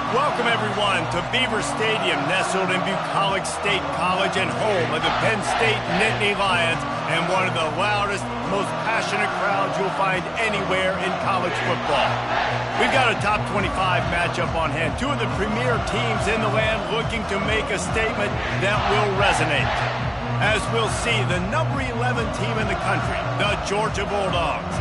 Welcome, everyone, to Beaver Stadium, nestled in Bucolic State College and home of the Penn State Nittany Lions, and one of the loudest, most passionate crowds you'll find anywhere in college football. We've got a top 25 matchup on hand. Two of the premier teams in the land looking to make a statement that will resonate. As we'll see, the number 11 team in the country, the Georgia Bulldogs,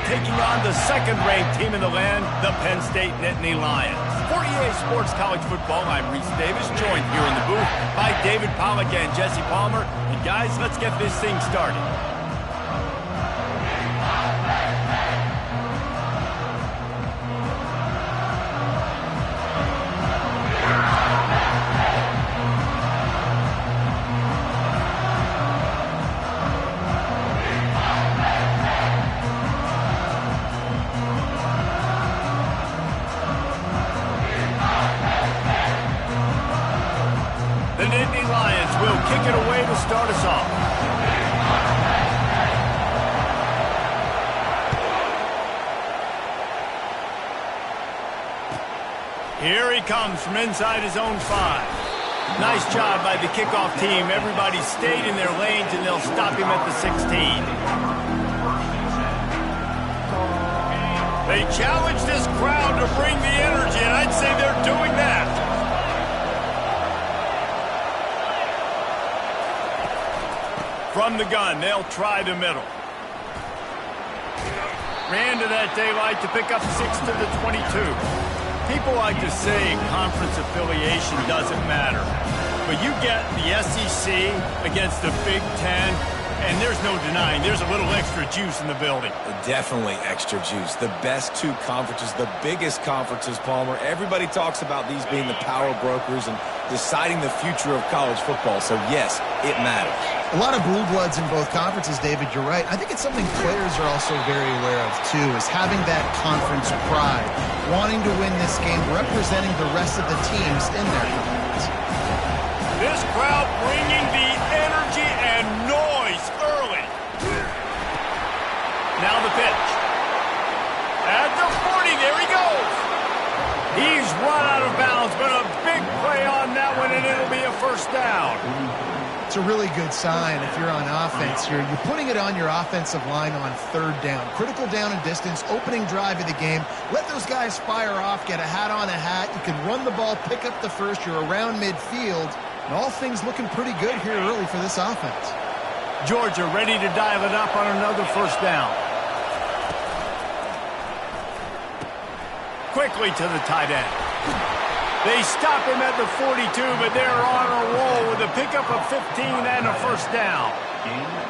taking on the second-ranked team in the land, the Penn State Nittany Lions. For EA Sports College Football, I'm Reese Davis, joined here in the booth by David Pollack and Jesse Palmer. And guys, let's get this thing started. The Nittany Lions will kick it away to start us off. Here he comes from inside his own 5. Nice job by the kickoff team. Everybody stayed in their lanes, and they'll stop him at the 16. They challenge this crowd to bring the energy, and I'd say they're doing that. From the gun, they'll try the middle. Ran to that daylight to pick up 6 to the 22. People like to say conference affiliation doesn't matter. But you get the SEC against the Big Ten, and there's no denying there's a little extra juice in the building. Definitely extra juice. The best two conferences, the biggest conferences, Palmer. Everybody talks about these being the power brokers and deciding the future of college football. So, yes, it matters. A lot of blue bloods in both conferences, David, you're right. I think it's something players are also very aware of, too, is having that conference pride, wanting to win this game, representing the rest of the teams in their conference. This crowd bringing the energy and noise early. Now the pitch. At the 40, there he goes. He's run out of bounds, but a big play on that one, and it'll be a first down. It's a really good sign if you're on offense here. You're putting it on your offensive line on third down. Critical down and distance, opening drive of the game. Let those guys fire off, get a hat on a hat. You can run the ball, pick up the first. You're around midfield. And all things looking pretty good here early for this offense. Georgia ready to dial it up on another first down. Quickly to the tight end. They stop him at the 42, but they're on a roll with a pickup of 15 and a first down.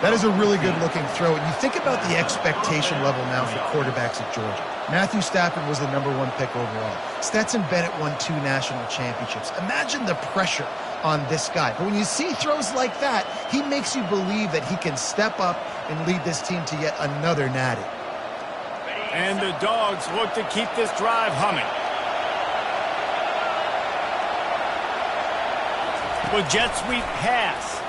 That is a really good-looking throw. And you think about the expectation level now for quarterbacks at Georgia. Matthew Stafford was the #1 pick overall. Stetson Bennett won 2 national championships. Imagine the pressure on this guy. But when you see throws like that, he makes you believe that he can step up and lead this team to yet another natty. And the Dogs look to keep this drive humming. With jet sweep pass.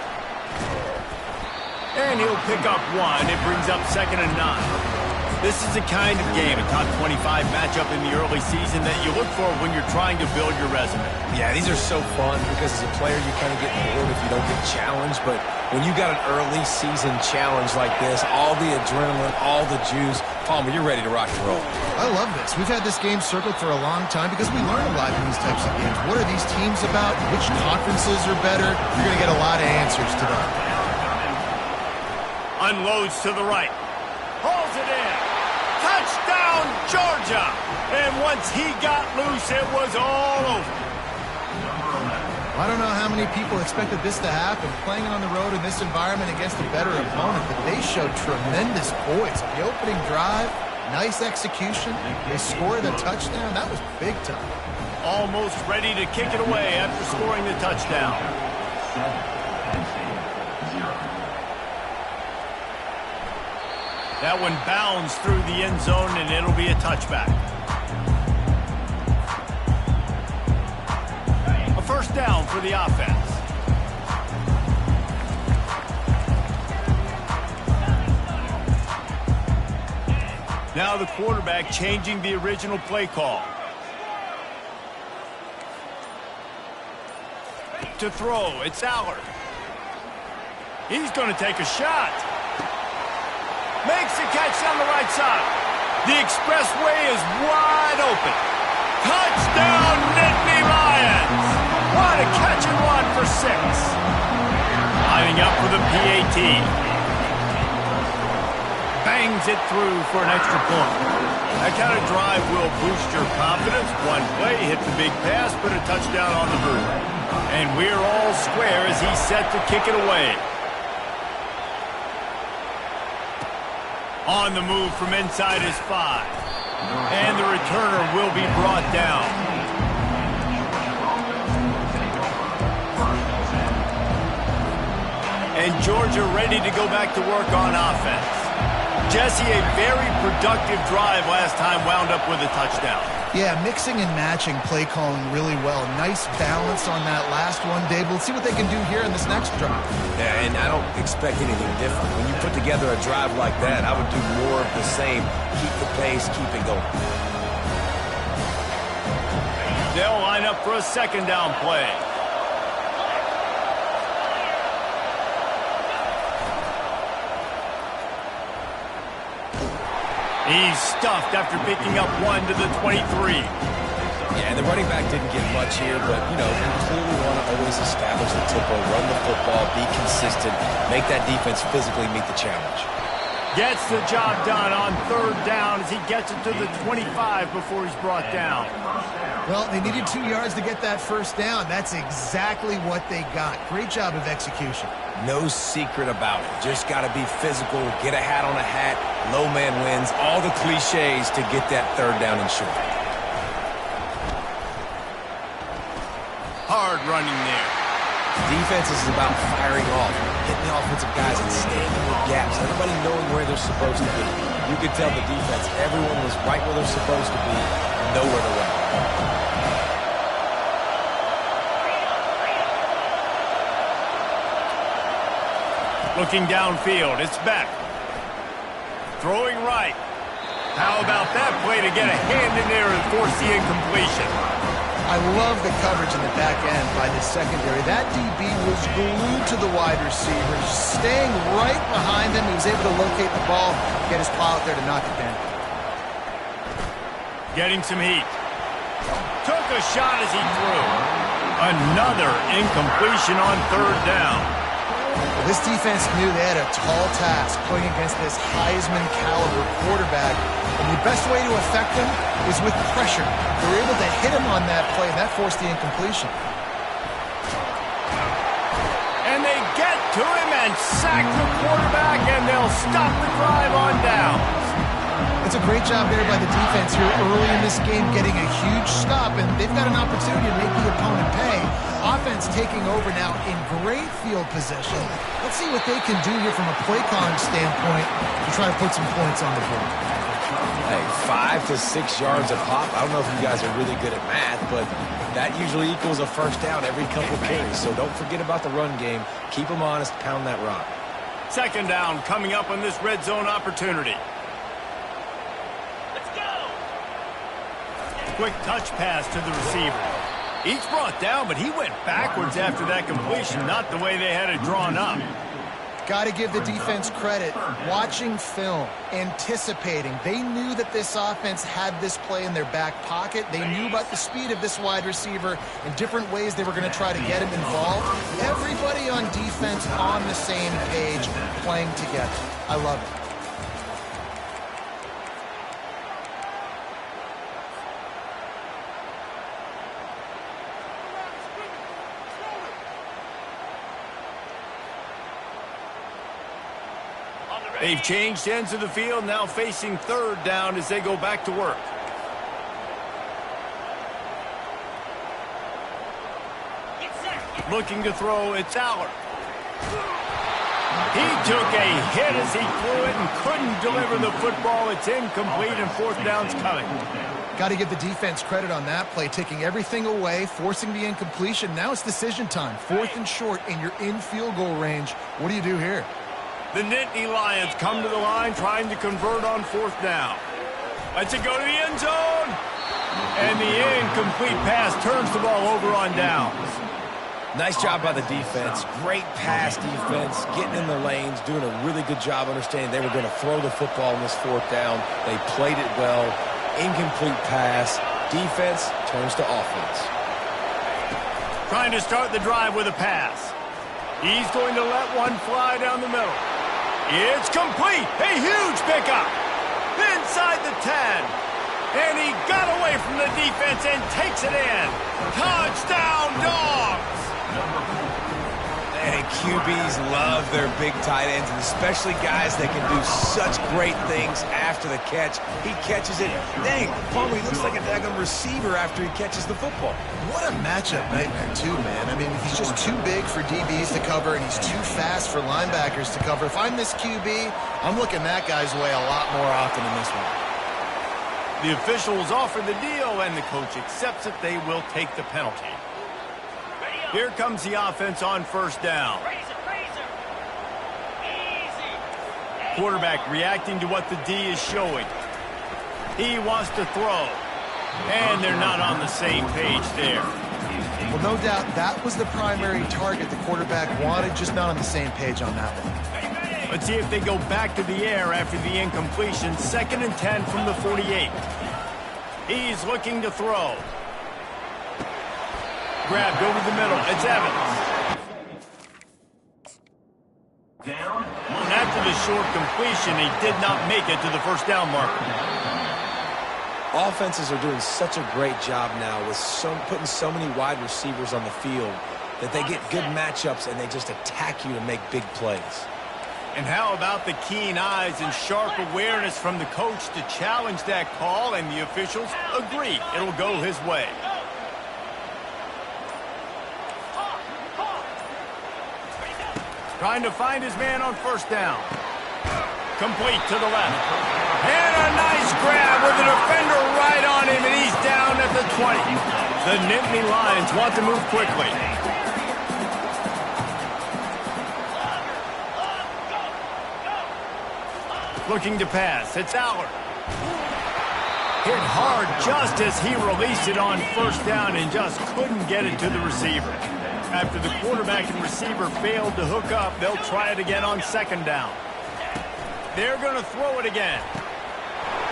And he'll pick up 1. It brings up 2nd and 9. This is the kind of game, a top 25 matchup in the early season, that you look for when you're trying to build your resume. Yeah, these are so fun because as a player you kind of get bored if you don't get challenged. But when you got an early season challenge like this, all the adrenaline, all the juice, Palmer, you're ready to rock and roll. I love this. We've had this game circled for a long time because we learn a lot in these types of games. What are these teams about? Which conferences are better? You're going to get a lot of answers today. Unloads to the right. Hauls it in. Touchdown, Georgia! And once he got loose, it was all over. I don't know how many people expected this to happen, playing on the road in this environment against a better opponent, but they showed tremendous poise. The opening drive, nice execution. They scored a touchdown. That was big time. Almost ready to kick it away after scoring the touchdown. That one bounds through the end zone, and it'll be a touchback. A first down for the offense. Now the quarterback changing the original play call. to throw. It's Aller. He's going to take a shot. Makes the catch down the right side. The expressway is wide open. Touchdown, Nittany Lions! What a catch and run for 6. Lining up for the PAT. Bangs it through for an extra point. That kind of drive will boost your confidence. One play, hit the big pass, put a touchdown on the board. And we're all square as he's set to kick it away. On the move from inside his 5. And the returner will be brought down. And Georgia ready to go back to work on offense. Jesse, a very productive drive last time, wound up with a touchdown. Yeah, mixing and matching play calling really well. Nice balance on that last one, Dave. We'll see what they can do here in this next drive. Yeah, and I don't expect anything different. When you put together a drive like that, I would do more of the same. Keep the pace, keep it going. They'll line up for a second down play. He's stuffed after picking up 1 to the 23. Yeah, the running back didn't get much here, but, you clearly want to always establish the tempo, run the football, be consistent, make that defense physically meet the challenge. Gets the job done on 3rd down as he gets it to the 25 before he's brought down. Well, they needed 2 yards to get that first down. That's exactly what they got. Great job of execution. No secret about it. Just got to be physical, get a hat on a hat, low man wins, all the cliches to get that 3rd down and short. Hard running there. Defense is about firing off, hitting the offensive guys and staying in the gaps, everybody knowing where they're supposed to be. You could tell the defense, everyone was right where they're supposed to be, nowhere to run. Looking downfield, it's Beck. Throwing right. How about that play to get a hand in there and force the incompletion? I love the coverage in the back end by the secondary. That DB was glued to the wide receiver, staying right behind him. He was able to locate the ball, get his paw out there to knock it down. Getting some heat. Took a shot as he threw. Another incompletion on 3rd down. Well, this defense knew they had a tall task playing against this Heisman-caliber quarterback, and the best way to affect him is with pressure. They were able to hit him on that play, and that forced the incompletion. And they get to him and sack the quarterback, and they'll stop the drive on down. It's a great job there by the defense here early in this game, getting a huge stop, and they've got an opportunity to make the opponent pay. Offense taking over now in great field position. Let's see what they can do here from a play calling standpoint to try to put some points on the board. Hey, 5 to 6 yards a pop. I don't know if you guys are really good at math, but that usually equals a first down every couple carries. So don't forget about the run game. Keep them honest, pound that rock. 2nd down coming up on this red zone opportunity. Let's go! Quick touch pass to the receiver. He's brought down, but he went backwards after that completion, not the way they had it drawn up. Got to give the defense credit. Watching film, anticipating. They knew that this offense had this play in their back pocket. They knew about the speed of this wide receiver and different ways they were going to try to get him involved. Everybody on defense on the same page, playing together. I love it. They've changed ends of the field, now facing 3rd down as they go back to work. Looking to throw, it's Aller. He took a hit as he threw it and couldn't deliver the football. It's incomplete and 4th down's coming. Got to give the defense credit on that play, taking everything away, forcing the incompletion. Now it's decision time. 4th and short, and you're in field goal range. What do you do here? The Nittany Lions come to the line trying to convert on 4th down. Lets it go to the end zone. And the incomplete pass turns the ball over on downs. Nice job by the defense. Great pass defense, getting in their lanes, doing a really good job understanding they were going to throw the football in this fourth down. They played it well. Incomplete pass. Defense turns to offense. Trying to start the drive with a pass. He's going to let one fly down the middle. It's complete. A huge pickup. Inside the 10. And he got away from the defense and takes it in. Touchdown, Dogs! And QBs love their big tight ends, and especially guys that can do such great things after the catch. He catches it. Dang, Palmer, he looks like a daggone receiver after he catches the football. What a matchup nightmare, too, man. I mean, he's just too big for DBs to cover, and he's too fast for linebackers to cover. If I'm this QB, I'm looking that guy's way a lot more often in this one. The officials offer the deal, and the coach accepts it. They will take the penalty. Here comes the offense on first down. Quarterback reacting to what the D is showing. He wants to throw, and they're not on the same page there. Well, no doubt that was the primary target the quarterback wanted, just not on the same page on that one. Let's see if they go back to the air after the incompletion. 2nd and 10 from the 48. He's looking to throw. Grabbed over the middle. It's Evans. And after the short completion, he did not make it to the first down marker. Offenses are doing such a great job now with putting so many wide receivers on the field that they get good matchups and they just attack you to make big plays. And how about the keen eyes and sharp awareness from the coach to challenge that call, and the officials agree it'll go his way. Trying to find his man on first down. Complete to the left. And a nice grab with the defender right on him, and he's down at the 20. The Nittany Lions want to move quickly. Looking to pass. It's Allard. Hit hard just as he released it on first down and just couldn't get it to the receiver. After the quarterback and receiver failed to hook up, they'll try it again on second down. They're going to throw it again.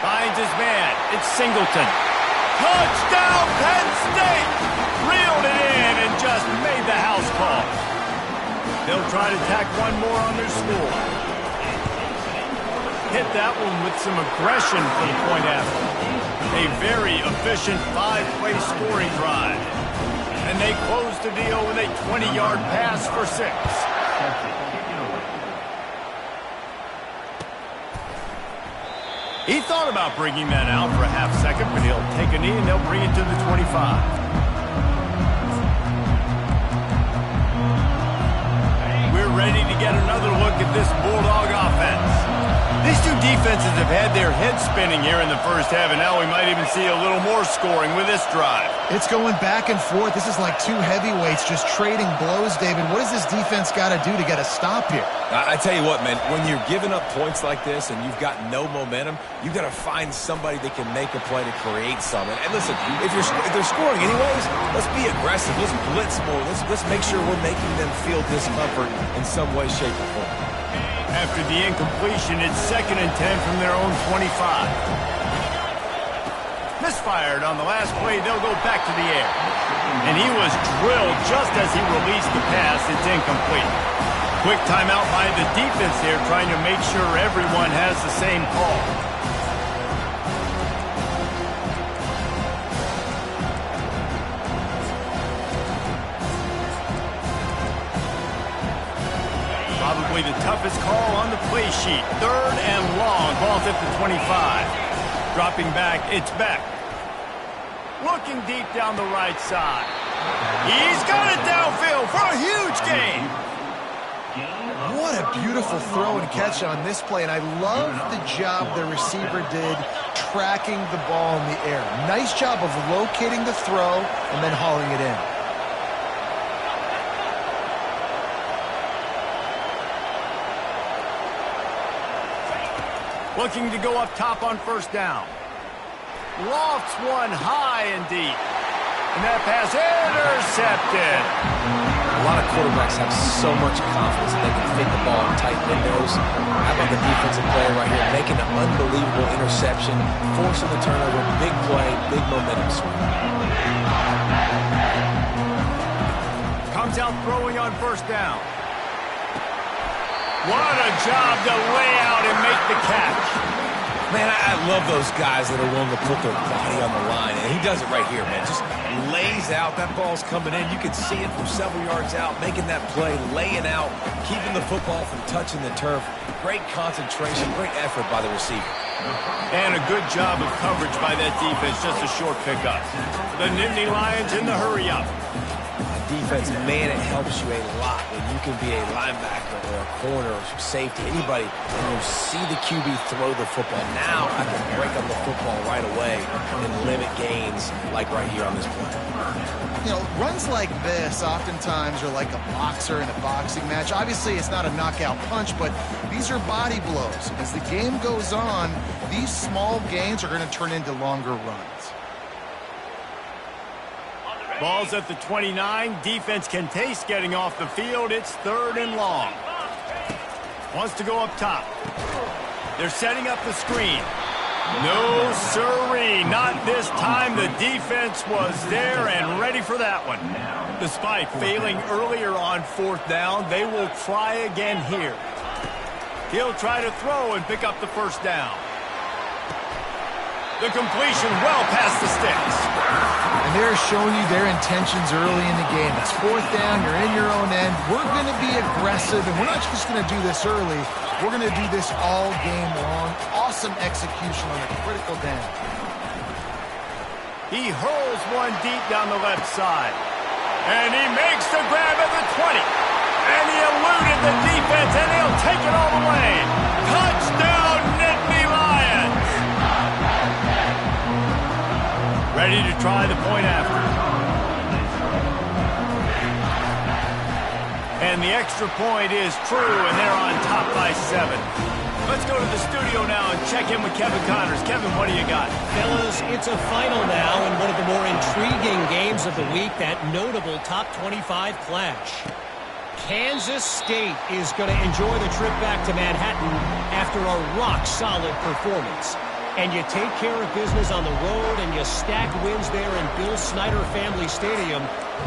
Finds his man. It's Singleton. Touchdown, Penn State! Reeled it in and just made the house call. They'll try to tack one more on their score. Hit that one with some aggression for the point after. A very efficient 5-play scoring drive. And they close the deal with a 20-yard pass for 6. He thought about bringing that out for a half second, but he'll take a knee and they'll bring it to the 25. We're ready to get another look at this Bulldog offense. These two defenses have had their heads spinning here in the first half, and now we might even see a little more scoring with this drive. It's going back and forth. This is like two heavyweights just trading blows, David. What does this defense got to do to get a stop here? I tell you what, man, when you're giving up points like this and you've got no momentum, you've got to find somebody that can make a play to create something. And listen, if they're scoring anyways, let's be aggressive. Let's blitz more. Let's make sure we're making them feel discomfort in some way, shape, or form. After the incompletion, it's 2nd and 10 from their own 25. Misfired on the last play, they'll go back to the air. And he was drilled just as he released the pass. It's incomplete. Quick timeout by the defense there, trying to make sure everyone has the same call. Probably the toughest call on the play sheet. 3rd and long. Ball's at the 25. Dropping back, it's Beck. Looking deep down the right side. He's got it downfield for a huge gain. What a beautiful throw and catch on this play, and I love the job the receiver did tracking the ball in the air. Nice job of locating the throw and then hauling it in. Looking to go up top on first down. Lofts one high and deep. And that pass intercepted. A lot of quarterbacks have so much confidence that they can fit the ball in tight windows. How about the defensive player right here making an unbelievable interception, forcing the turnover, big play, big momentum swing. Comes out throwing on first down. What a job to lay out and make the catch. Man, I love those guys that are willing to put their body on the line, and he does it right here, man. Just lays out. That ball's coming in. You can see it from several yards out, making that play, laying out, keeping the football from touching the turf. Great concentration, great effort by the receiver. And a good job of coverage by that defense, just a short pickup. The Nittany Lions in the hurry-up. Defense, man, it helps you a lot when you can be a linebacker or a corner or safety, anybody, and you see the QB throw the football. Now I can break up the football right away and limit gains like right here on this play. You know, runs like this oftentimes are like a boxer in a boxing match. Obviously, it's not a knockout punch, but these are body blows. As the game goes on, these small gains are going to turn into longer runs. Ball's at the 29. Defense can taste getting off the field. It's 3rd and long. Wants to go up top. They're setting up the screen. No siree. Not this time. The defense was there and ready for that one. Despite failing earlier on 4th down, they will try again here. He'll try to throw and pick up the first down. The completion well past the sticks. And they're showing you their intentions early in the game. It's 4th down. You're in your own end. We're going to be aggressive, and we're not just going to do this early. We're going to do this all game long. Awesome execution on a critical down. He hurls one deep down the left side. And he makes the grab at the 20. And he eluded the defense, and he'll take it all the way. Touchdown, Nittany Lions! Ready to try the point after. And the extra point is true, and they're on top by 7. Let's go to the studio now and check in with Kevin Connors. Kevin, what do you got? Fellas, it's a final now in one of the more intriguing games of the week, that notable top 25 clash. Kansas State is going to enjoy the trip back to Manhattan after a rock-solid performance. And you take care of business on the road and you stack wins there in Bill Snyder Family Stadium,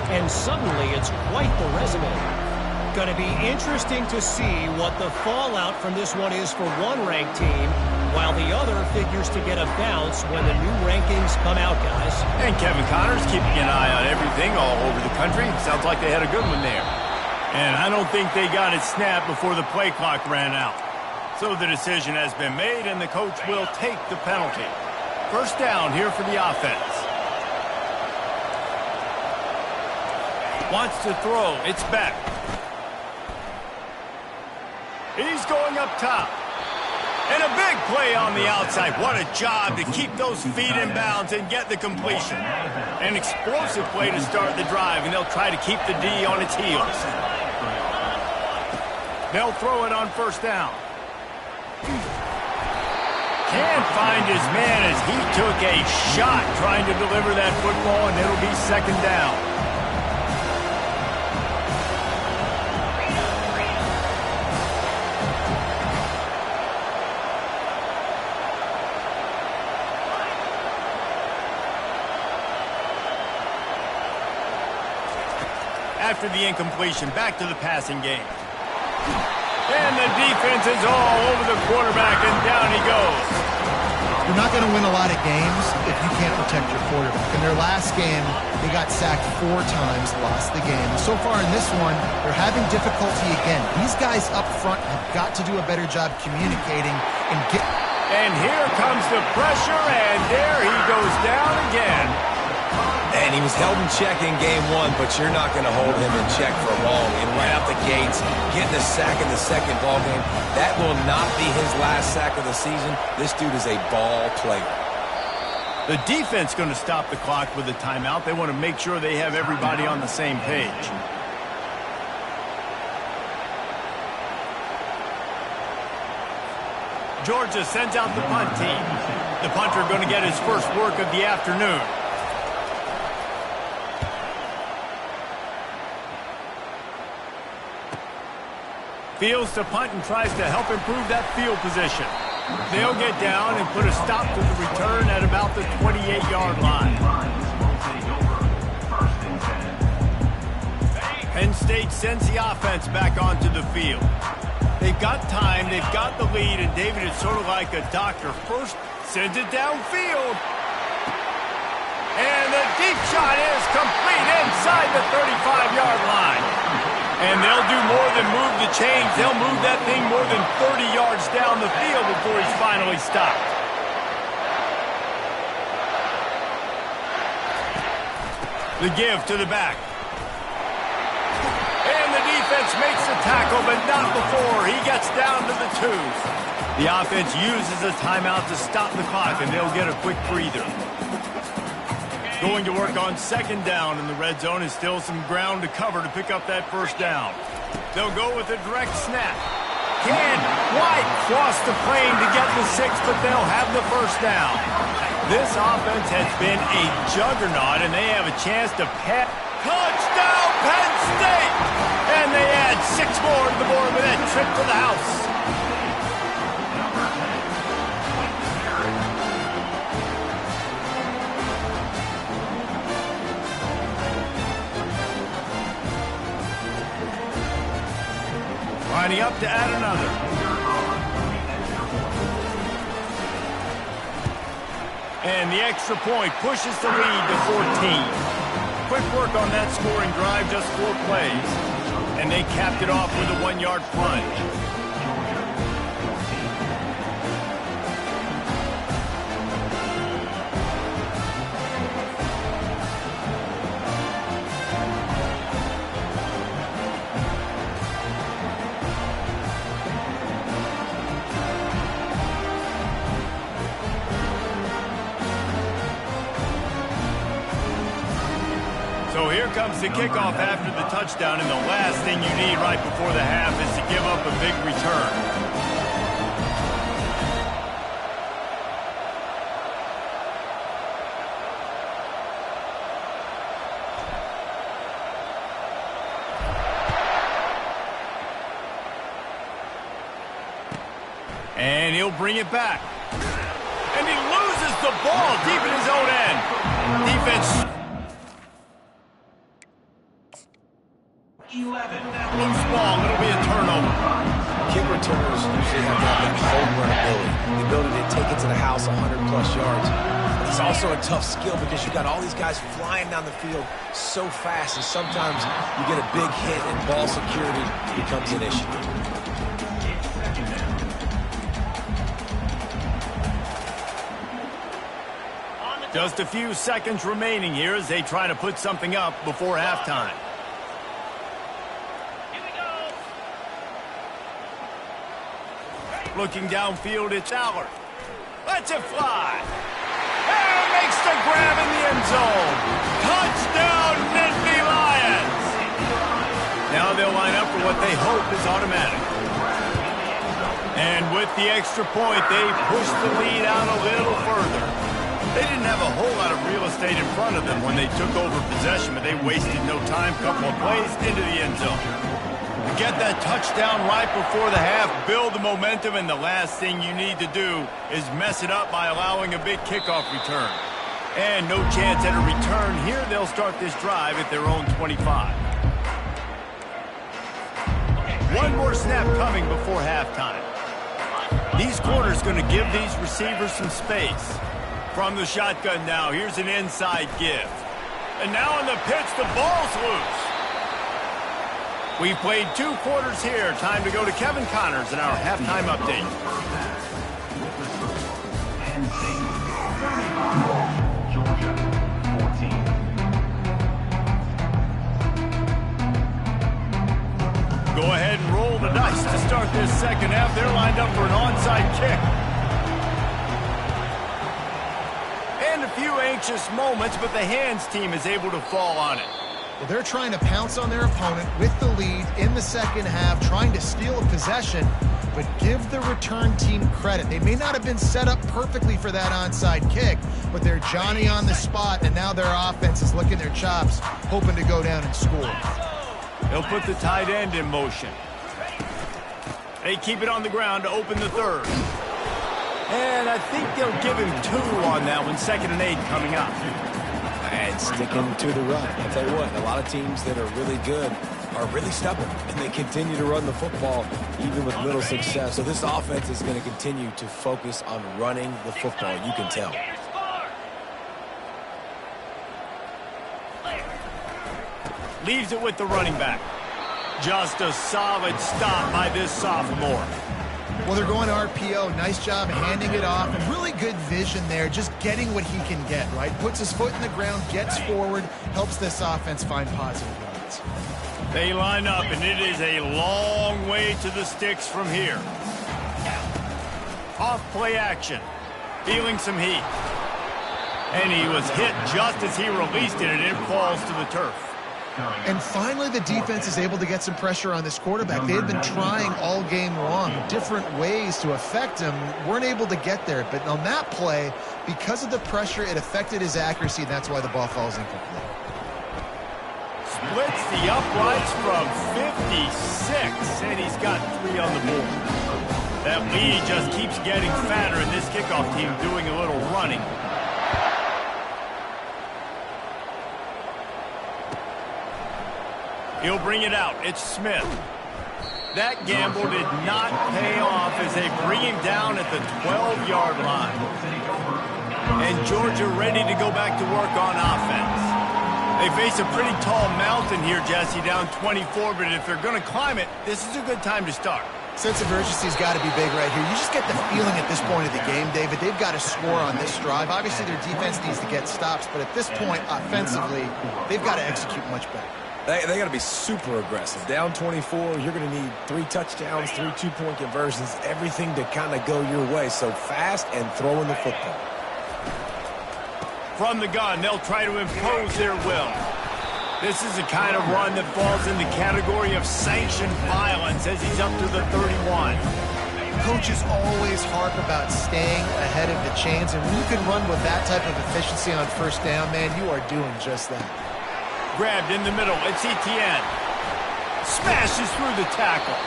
and suddenly it's quite the resume. Going to be interesting to see what the fallout from this one is for one ranked team, while the other figures to get a bounce when the new rankings come out, guys. And Kevin Connors keeping an eye on everything all over the country. Sounds like they had a good one there. And I don't think they got it snapped before the play clock ran out. So the decision has been made, and the coach will take the penalty. First down here for the offense. Wants to throw. It's back. He's going up top. And a big play on the outside. What a job to keep those feet in bounds and get the completion. An explosive play to start the drive, and they'll try to keep the D on its heels. They'll throw it on first down. Can't find his man as he took a shot trying to deliver that football, and it'll be 2nd down. After the incompletion, back to the passing game. And the defense is all over the quarterback, and down he goes. You're not going to win a lot of games if you can't protect your quarterback. In their last game, they got sacked 4 times, lost the game. And so far in this one, they're having difficulty again. These guys up front have got to do a better job communicating and get... And here comes the pressure, and there he goes down again. And he was held in check in game 1, but you're not going to hold him in check for long. And right out the gates, getting a sack in the second ball game, that will not be his last sack of the season. This dude is a ball player. The defense going to stop the clock with a timeout. They want to make sure they have everybody on the same page. Georgia sends out the punt team. The punter going to get his first work of the afternoon. Fields to punt and tries to help improve that field position. They'll get down and put a stop to the return at about the 28-yard line. Penn State sends the offense back onto the field. They've got time, they've got the lead, and David is sort of like a doctor. First, sends it downfield. And the deep shot is complete inside the 35-yard line. And they'll do more than move the chains. They'll move that thing more than 30 yards down the field before he's finally stopped. The give to the back. And the defense makes the tackle, but not before he gets down to the 2. The offense uses a timeout to stop the clock, and they'll get a quick breather. Going to work on second down in the red zone, and still some ground to cover to pick up that first down. They'll go with a direct snap. Can White cross the plane to get the 6, but they'll have the first down. This offense has been a juggernaut, and they have a chance to pass. Touchdown, Penn State! And they add 6 more to the board with that trip to the house. Lining up to add another. And the extra point pushes the lead to 14. Quick work on that scoring drive, just 4 plays. And they capped it off with a 1-yard plunge. So here comes the kickoff after the touchdown, and the last thing you need right before the half is to give up a big return. And he'll bring it back. And he loses the ball deep in his own end. Defense. 11. Loose ball, it'll be a turnover. Kick returners usually have that home run ability. The ability to take it to the house 100-plus yards. But it's also a tough skill because you've got all these guys flying down the field so fast, and sometimes you get a big hit and ball security becomes an issue. Just a few seconds remaining here as they try to put something up before halftime. Looking downfield, it's Allard. Lets it fly. And makes the grab in the end zone. Touchdown, Nittany Lions. Now they'll line up for what they hope is automatic. And with the extra point, they push the lead out a little further. They didn't have a whole lot of real estate in front of them when they took over possession, but they wasted no time. Couple of plays into the end zone. Get that touchdown right before the half, build the momentum, and the last thing you need to do is mess it up by allowing a big kickoff return. And no chance at a return here. They'll start this drive at their own 25. One more snap coming before halftime. These corners going to give these receivers some space. From the shotgun now, here's an inside give. And now on the pitch, the ball's loose. We've played 2 quarters here. Time to go to Kevin Connors in our halftime update. Georgia, 14. Go ahead and roll the dice to start this second half. They're lined up for an onside kick. And a few anxious moments, but the hands team is able to fall on it. Well, they're trying to pounce on their opponent with the lead in the second half, trying to steal a possession, but give the return team credit. They may not have been set up perfectly for that onside kick, but they're Johnny on the spot, and now their offense is licking their chops, hoping to go down and score. They'll put the tight end in motion. They keep it on the ground to open the third. And I think they'll give him 2 on that one. 2nd and 8 coming up. And sticking to the run. I'll tell you what, a lot of teams that are really good are really stubborn, and they continue to run the football even with little success. So this offense is going to continue to focus on running the football. You can tell. Leaves it with the running back. Just a solid stop by this sophomore. Well, they're going to RPO. Nice job handing it off. And really good vision there, just getting what he can get, right? Puts his foot in the ground, gets forward, helps this offense find positive yards. They line up, and it is a long way to the sticks from here. Off play action. Feeling some heat. And he was hit just as he released it, and it falls to the turf. And finally, the defense is able to get some pressure on this quarterback. They had been trying all game long, different ways to affect him, weren't able to get there. But on that play, because of the pressure, it affected his accuracy, and that's why the ball falls incomplete. Splits the uprights from 56, and he's got 3 on the board. That lead just keeps getting fatter, and this kickoff team doing a little running. He'll bring it out. It's Smith. That gamble did not pay off as they bring him down at the 12-yard line. And Georgia ready to go back to work on offense. They face a pretty tall mountain here, Jesse, down 24, but if they're going to climb it, this is a good time to start. Sense of urgency's got to be big right here. You just get the feeling at this point of the game, David, they've got to score on this drive. Obviously, their defense needs to get stops, but at this point, offensively, they've got to execute much better. They got to be super aggressive. Down 24, you're going to need 3 touchdowns, 3 2-point conversions, everything to kind of go your way. So fast and throwing the football. From the gun, they'll try to impose their will. This is the kind of run that falls in the category of sanctioned violence as he's up to the 31. Coaches always harp about staying ahead of the chains, and when you can run with that type of efficiency on first down, man, you are doing just that. Grabbed in the middle, it's Etienne. Smashes through the tackle.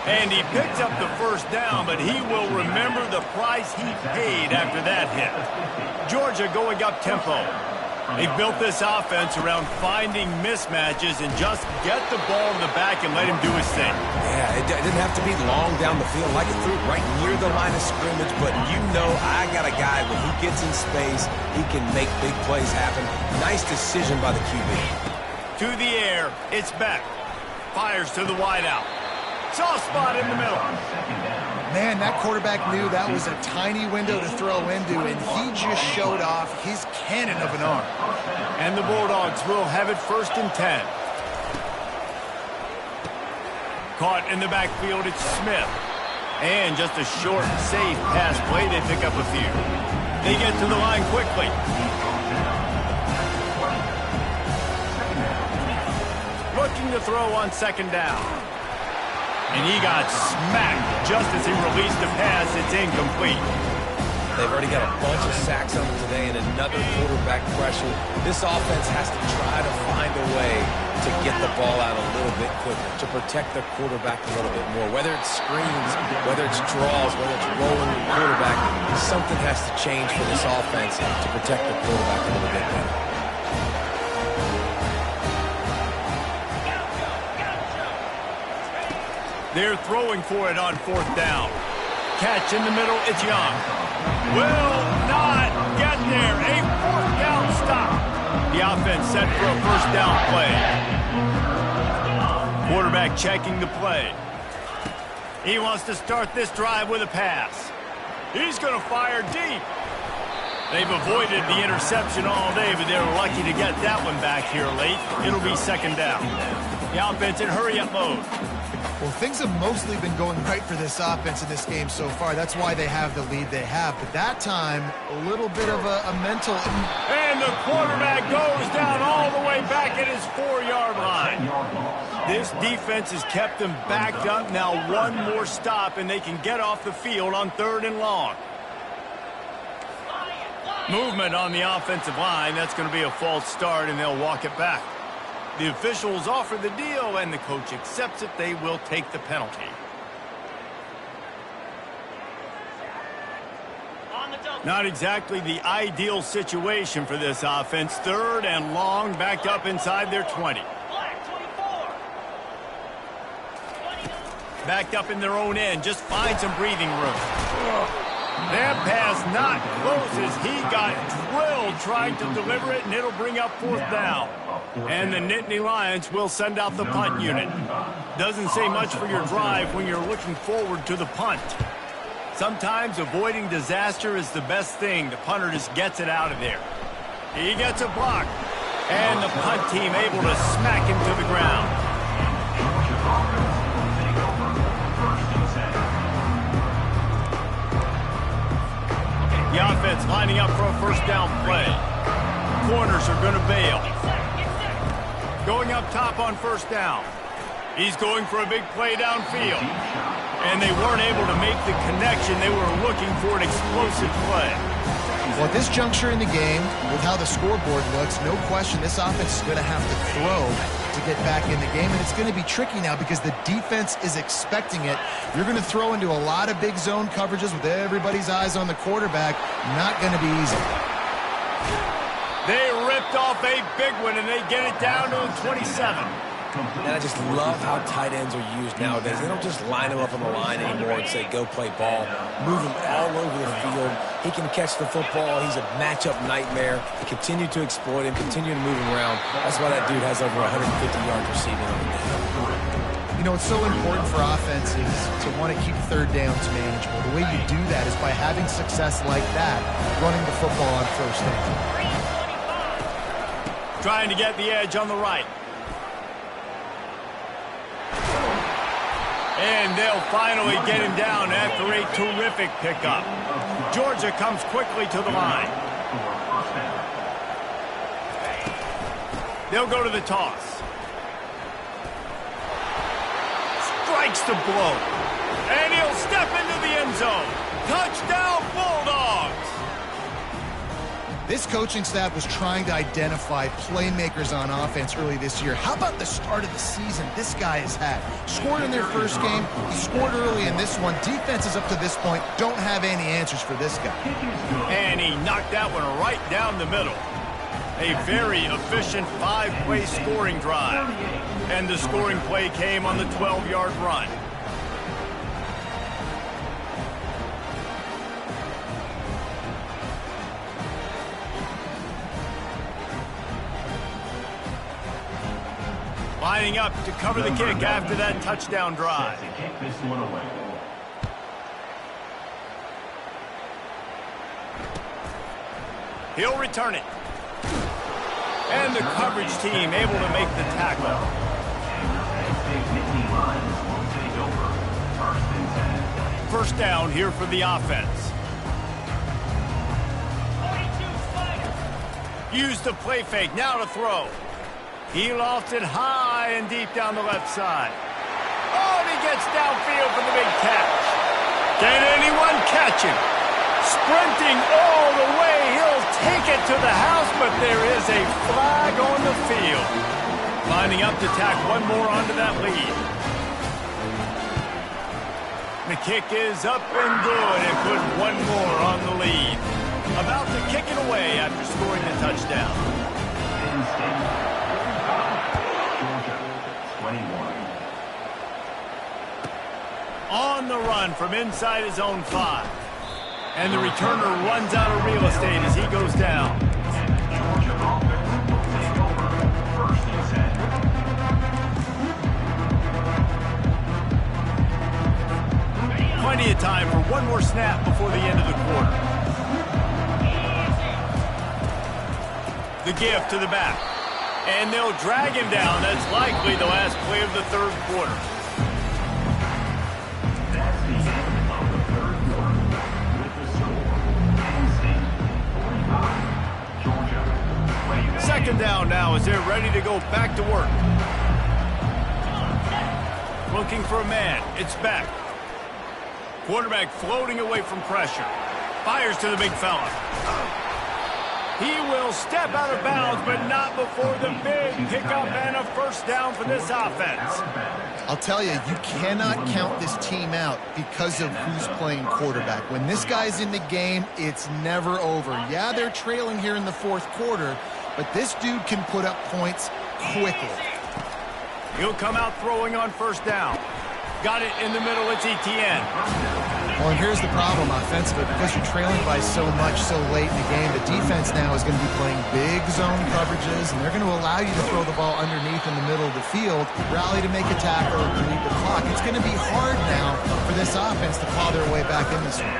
And he picks up the first down, but he will remember the price he paid after that hit. Georgia going up tempo. They built this offense around finding mismatches and just get the ball in the back and let him do his thing. Yeah, it didn't have to be long down the field. Like it threw right near the line of scrimmage, but you know I got a guy when he gets in space, he can make big plays happen. Nice decision by the QB. To the air, it's Beck. Fires to the wideout. Soft spot in the middle. Man, that quarterback knew that was a tiny window to throw into, and he just showed off his cannon of an arm. And the Bulldogs will have it 1st and 10. Caught in the backfield, it's Smith. And just a short, safe pass play, they pick up a few. They get to the line quickly. Looking to throw on 2nd down. And he got smacked just as he released the pass. It's incomplete. They've already got a bunch of sacks on them today and another quarterback pressure. This offense has to try to find a way to get the ball out a little bit quicker, to protect the quarterback a little bit more. Whether it's screens, whether it's draws, whether it's rolling the quarterback, something has to change for this offense to protect the quarterback a little bit better. They're throwing for it on 4th down. Catch in the middle, it's Young. Will not get there. A 4th down stop. The offense set for a 1st down play. Quarterback checking the play. He wants to start this drive with a pass. He's going to fire deep. They've avoided the interception all day, but they were lucky to get that one back here late. It'll be 2nd down. The offense in hurry-up mode. Well, things have mostly been going right for this offense in this game so far. That's why they have the lead they have. But that time, a little bit of a mental... And the quarterback goes down all the way back at his 4-yard line. This defense has kept them backed up. Now one more stop, and they can get off the field on 3rd and long. Movement on the offensive line. That's going to be a false start, and they'll walk it back. The officials offer the deal, and the coach accepts it. They will take the penalty. Not exactly the ideal situation for this offense. 3rd and long, backed up inside their 20. Backed up in their own end, just find some breathing room. That pass not close as he got drilled trying to deliver it, and it'll bring up 4th down. And the Nittany Lions will send out the punt unit. Doesn't say much for your drive when you're looking forward to the punt. Sometimes avoiding disaster is the best thing. The punter just gets it out of there. He gets a block. And the punt team able to smack him to the ground. The offense lining up for a 1st down play. Corners are going to bail. Going up top on 1st down. He's going for a big play downfield. And they weren't able to make the connection. They were looking for an explosive play. Well, at this juncture in the game, with how the scoreboard looks, no question this offense is going to have to throw to get back in the game. And it's going to be tricky now because the defense is expecting it. You're going to throw into a lot of big zone coverages with everybody's eyes on the quarterback. Not going to be easy. They ripped off a big one, and they get it down to 27. And I just love how tight ends are used nowadays. They don't just line him up on the line anymore and say, go play ball. Move him all over the field. He can catch the football. He's a matchup nightmare. Continue to exploit him. Continue to move him around. That's why that dude has over 150 yards receiving on the day. You know, it's so important for offenses to want to keep 3rd downs manageable. The way you do that is by having success like that, running the football on 1st down. Trying to get the edge on the right. And they'll finally get him down after a terrific pickup. Georgia comes quickly to the line. They'll go to the toss. Strikes the blow. And he'll step into the end zone. Touchdown, Bulldogs! This coaching staff was trying to identify playmakers on offense early this year. How about the start of the season this guy has had? Scored in their 1st game. He scored early in this one. Defenses up to this point don't have any answers for this guy. And he knocked that one right down the middle. A very efficient 5-play scoring drive. And the scoring play came on the 12-yard run. Lining up to cover the kick after that touchdown drive. He'll return it. And the coverage team able to make the tackle. First down here for the offense. Use the play fake, now to throw. He lofted high and deep down the left side. Oh, and he gets downfield for the big catch. Can anyone catch him? Sprinting all the way, he'll take it to the house, but there is a flag on the field. Lining up to tack one more onto that lead. The kick is up and good and put one more on the lead. About to kick it away after scoring the touchdown. On the run from inside his own 5. And the returner runs out of real estate as he goes down. Plenty of time for one more snap before the end of the quarter. The give to the back. And they'll drag him down. That's likely the last play of the 3rd quarter. Second down now as they're ready to go back to work. Looking for a man. It's back. Quarterback floating away from pressure. Fires to the big fella. He will step out of bounds, but not before the big pickup and a first down for this offense. I'll tell you, you cannot count this team out because of who's playing quarterback. When this guy's in the game, it's never over. Yeah, they're trailing here in the fourth quarter, but this dude can put up points quickly. He'll come out throwing on first down. Got it in the middle, it's Etienne. Well, and here's the problem offensively. Because you're trailing by so much so late in the game, the defense now is going to be playing big zone coverages, and they're going to allow you to throw the ball underneath in the middle of the field, rally to make a tackle, and lead the clock. It's going to be hard now for this offense to claw their way back in this one.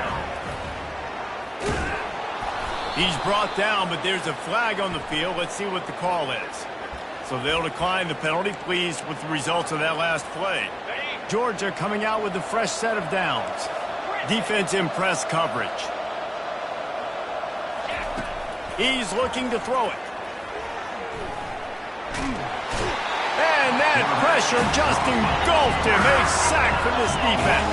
He's brought down, but there's a flag on the field. Let's see what the call is. So they'll decline the penalty, pleased with the results of that last play. Georgia coming out with a fresh set of downs. Defense in press coverage. He's looking to throw it. And that pressure just engulfed him. A sack for this defense.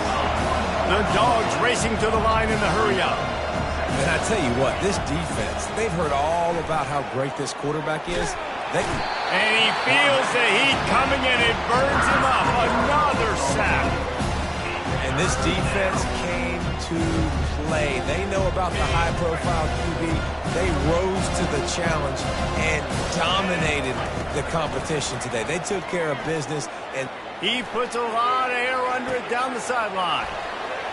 The Dogs racing to the line in the hurry up. And I tell you what, this defense, they've heard all about how great this quarterback is. And he feels the heat coming and it burns him up. Another sack. And this defense came to play. They know about the high-profile QB. They rose to the challenge and dominated the competition today. They took care of business. And he puts a lot of air under it down the sideline.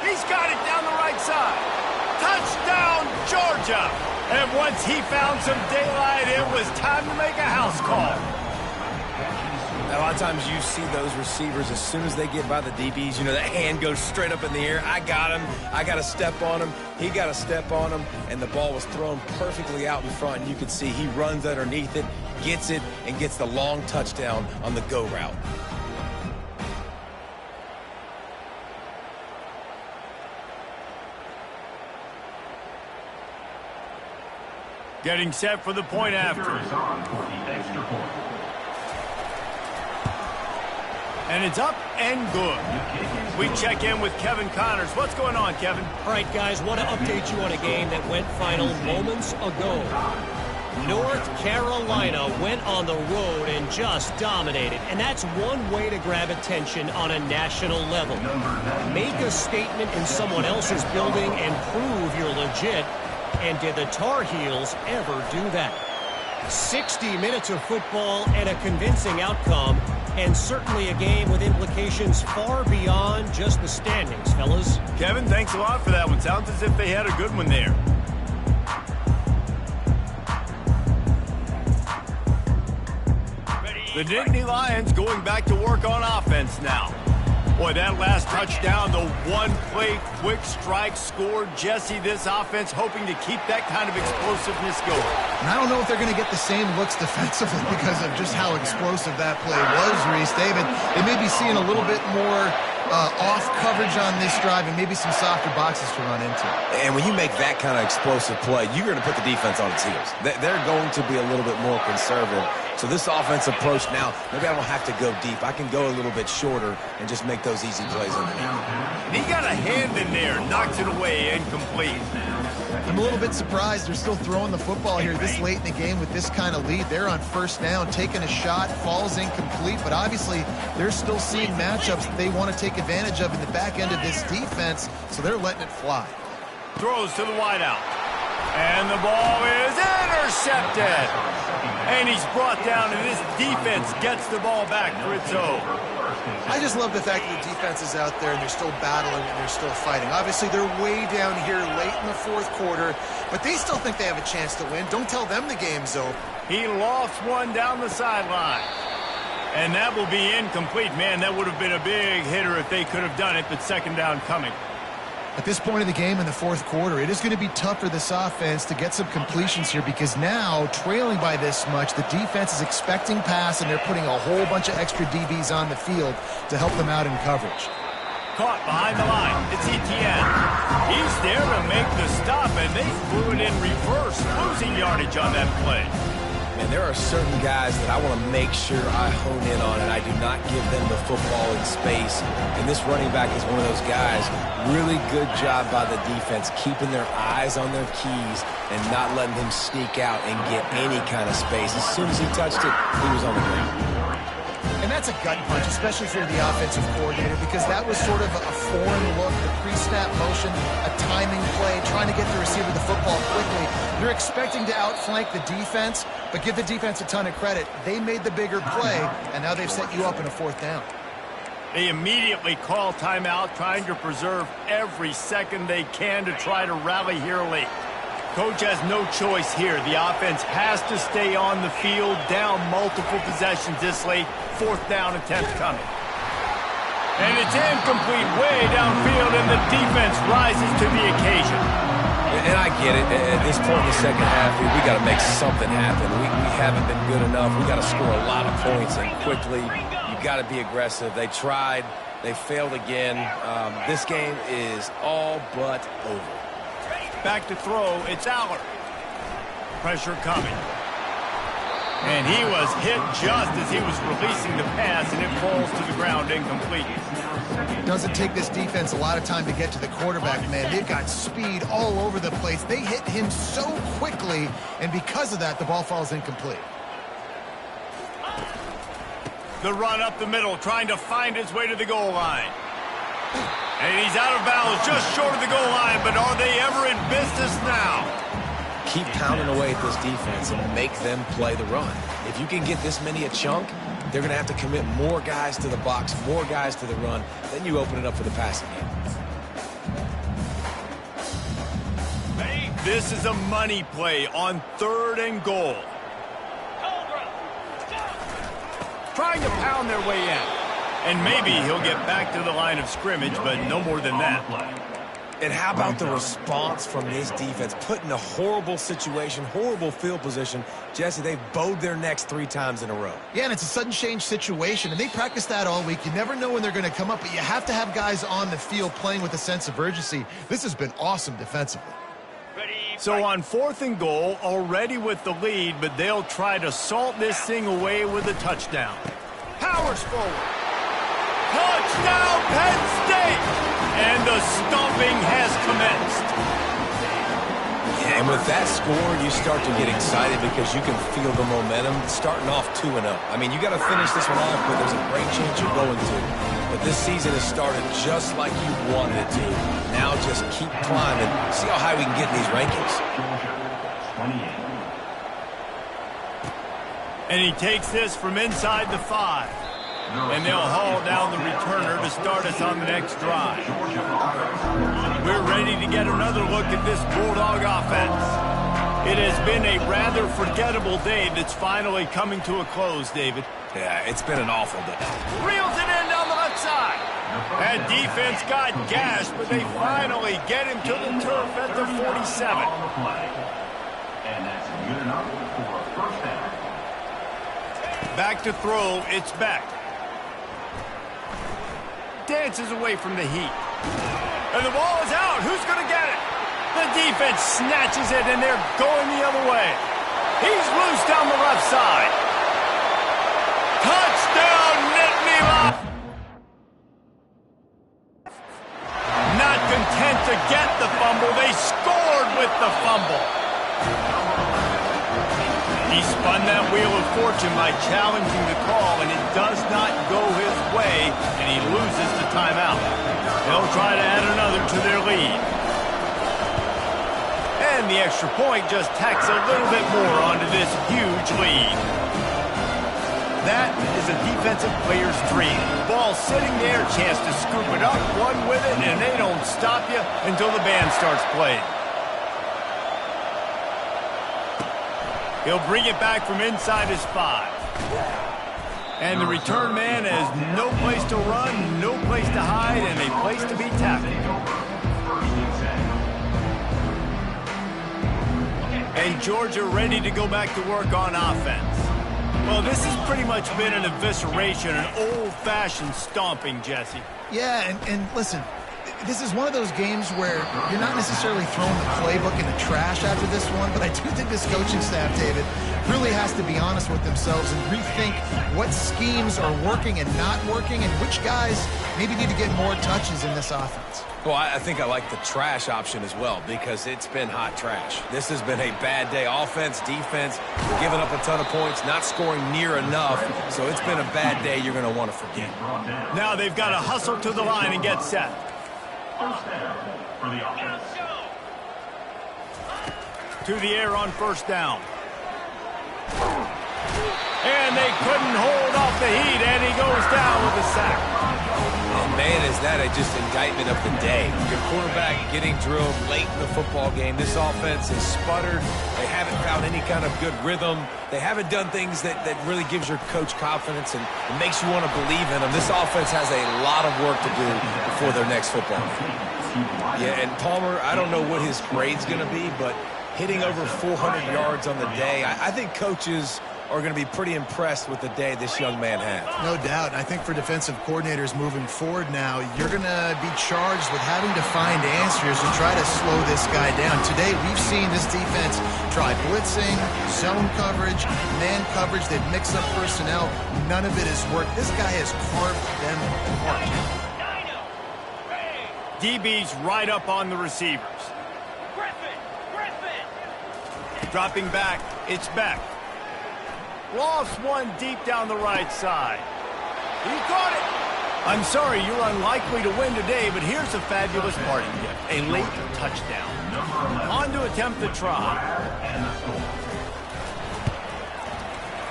He's got it down the right side. Touchdown, Georgia! And once he found some daylight, it was time to make a house call. A lot of times you see those receivers, as soon as they get by the DBs, you know, that hand goes straight up in the air. I got him. I got to step on him. He got to step on him. And the ball was thrown perfectly out in front. And you can see he runs underneath it, gets it, and gets the long touchdown on the go route. Getting set for the point after. And it's up and good. We check in with Kevin Connors. What's going on, Kevin? All right, guys, want to update you on a game that went final moments ago. North Carolina went on the road and just dominated. And that's one way to grab attention on a national level. Make a statement in someone else's building and prove you're legit. And did the Tar Heels ever do that? 60 minutes of football and a convincing outcome, and certainly a game with implications far beyond just the standings, fellas. Kevin, thanks a lot for that one. Sounds as if they had a good one there. The Nittany Lions going back to work on offense now. Boy, that last touchdown, the one-play quick strike scored. Jesse, this offense hoping to keep that kind of explosiveness going. And I don't know if they're going to get the same looks defensively because of just how explosive that play was, Reese. David, they may be seeing a little bit more off coverage on this drive and maybe some softer boxes to run into. And when you make that kind of explosive play, you're going to put the defense on its heels. They're going to be a little bit more conservative. So this offense approach now, maybe I don't have to go deep. I can go a little bit shorter and just make those easy plays underneath. He got a hand in there, knocks it away, incomplete. I'm a little bit surprised they're still throwing the football here this late in the game with this kind of lead. They're on first down, taking a shot, falls incomplete, but obviously they're still seeing matchups that they want to take advantage of in the back end of this defense, so they're letting it fly. Throws to the wideout. And the ball is intercepted. And he's brought down, and this defense gets the ball back for its own. I just love the fact that the defense is out there and they're still battling and they're still fighting. Obviously, they're way down here late in the fourth quarter, but they still think they have a chance to win. Don't tell them the game's over. He lost one down the sideline. And that will be incomplete. Man, that would have been a big hitter if they could have done it, but second down coming. At this point of the game in the fourth quarter, it is going to be tough for this offense to get some completions here because now, trailing by this much, the defense is expecting pass and they're putting a whole bunch of extra DBs on the field to help them out in coverage. Caught behind the line. It's Etienne. He's there to make the stop, and they flew it in reverse, losing yardage on that play. And there are certain guys that I want to make sure I hone in on, and I do not give them the football in space. And this running back is one of those guys. Really good job by the defense, keeping their eyes on their keys and not letting him sneak out and get any kind of space. As soon as he touched it, he was on the ground. And that's a gut punch, especially for the offensive coordinator, because that was sort of a foreign look, the pre-snap motion, a timing play, trying to get the receiver the football quickly. You're expecting to outflank the defense, but give the defense a ton of credit. They made the bigger play, and now they've set you up in a fourth down. They immediately call timeout, trying to preserve every second they can to try to rally here late. Coach has no choice here. The offense has to stay on the field, down multiple possessions this late. Fourth down attempt coming. And it's incomplete way downfield, and the defense rises to the occasion. And I get it. At this point in the second half, we got to make something happen. We haven't been good enough. We got to score a lot of points, and quickly. You got to be aggressive. They tried. They failed again. This game is all but over. Back to throw, it's Aller. Pressure coming. And he was hit just as he was releasing the pass, and it falls to the ground incomplete. Doesn't take this defense a lot of time to get to the quarterback, man. They've got speed all over the place. They hit him so quickly, and because of that, the ball falls incomplete. The run up the middle, trying to find his way to the goal line. And he's out of bounds, just short of the goal line, but are they ever in business now? Keep pounding away at this defense and make them play the run. If you can get this many a chunk, they're going to have to commit more guys to the box, more guys to the run. Then you open it up for the passing game. This is a money play on 3rd and goal. Trying to pound their way in. And maybe he'll get back to the line of scrimmage, but no more than that. And how about the response from this defense? Put in a horrible situation, horrible field position. Jesse, they've bowed their necks 3 times in a row. Yeah, and it's a sudden change situation, and they practice that all week. You never know when they're going to come up, but you have to have guys on the field playing with a sense of urgency. This has been awesome defensively. So on 4th and goal, already with the lead, but they'll try to salt this thing away with a touchdown. Powers forward. Touchdown, Penn State! And the stomping has commenced. Yeah, and with that score, you start to get excited because you can feel the momentum starting off 2-0. I mean, you got to finish this one off, but there's a great chance you're going to. But this season has started just like you wanted it to. Now just keep climbing. See how high we can get in these rankings. And he takes this from inside the 5. And they'll haul down the returner to start us on the next drive. We're ready to get another look at this Bulldog offense. It has been a rather forgettable day that's finally coming to a close, David. Yeah, it's been an awful day. Reels it in down the left side. That defense got gashed, but they finally get him to the turf at the 47. And that's good enough for a first down. Back to throw, it's Beck. Dances away from the heat. And the ball is out. Who's going to get it? The defense snatches it, and they're going the other way. He's loose down the left side. Touchdown, Ncaa! Not content to get the fumble, they scored with the fumble. He spun that wheel of fortune by challenging the call, and it does not go his way, and he loses the timeout. They'll try to add another to their lead. And the extra point just tacks a little bit more onto this huge lead. That is a defensive player's dream. Ball sitting there, chance to scoop it up, run with it, and they don't stop you until the band starts playing. He'll bring it back from inside his 5. And the return man has no place to run, no place to hide, and a place to be tackled. And Georgia ready to go back to work on offense. Well, this has pretty much been an evisceration, an old-fashioned stomping, Jesse. Yeah, and listen, this is one of those games where you're not necessarily throwing the playbook in the trash after this one, but I do think this coaching staff, David, really has to be honest with themselves and rethink what schemes are working and not working and which guys maybe need to get more touches in this offense. Well, I think I like the trash option as well because it's been hot trash. This has been a bad day. Offense, defense, giving up a ton of points, not scoring near enough. So it's been a bad day you're going to want to forget. Now they've got to hustle to the line and get set. First down for the offense. To the air on first down. And they couldn't hold off the heat, and he goes down with a sack. And man, is that just indictment of the day. Your quarterback getting drilled late in the football game. This offense has sputtered. They haven't found any kind of good rhythm. They haven't done things that really gives your coach confidence and makes you want to believe in them. This offense has a lot of work to do before their next football game. Yeah, and Palmer, I don't know what his grade's going to be, but hitting over 400 yards on the day, I think coaches are going to be pretty impressed with the day this young man had. No doubt. I think for defensive coordinators moving forward now, you're going to be charged with having to find answers to try to slow this guy down. Today, we've seen this defense try blitzing, zone coverage, man coverage. They've mixed up personnel. None of it has worked. This guy has carved them apart. DB's right up on the receivers. Dropping back, it's Beck. Lofts one deep down the right side. He caught it. I'm sorry, you're unlikely to win today, but here's a fabulous parting gift. A late touchdown. On to attempt the try.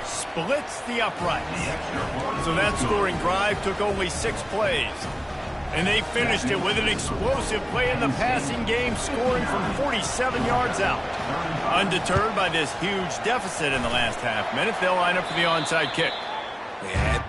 Splits the uprights. So that scoring drive took only 6 plays. And they finished it with an explosive play in the passing game, scoring from 47 yards out. Undeterred by this huge deficit in the last half minute, they'll line up for the onside kick. Yeah,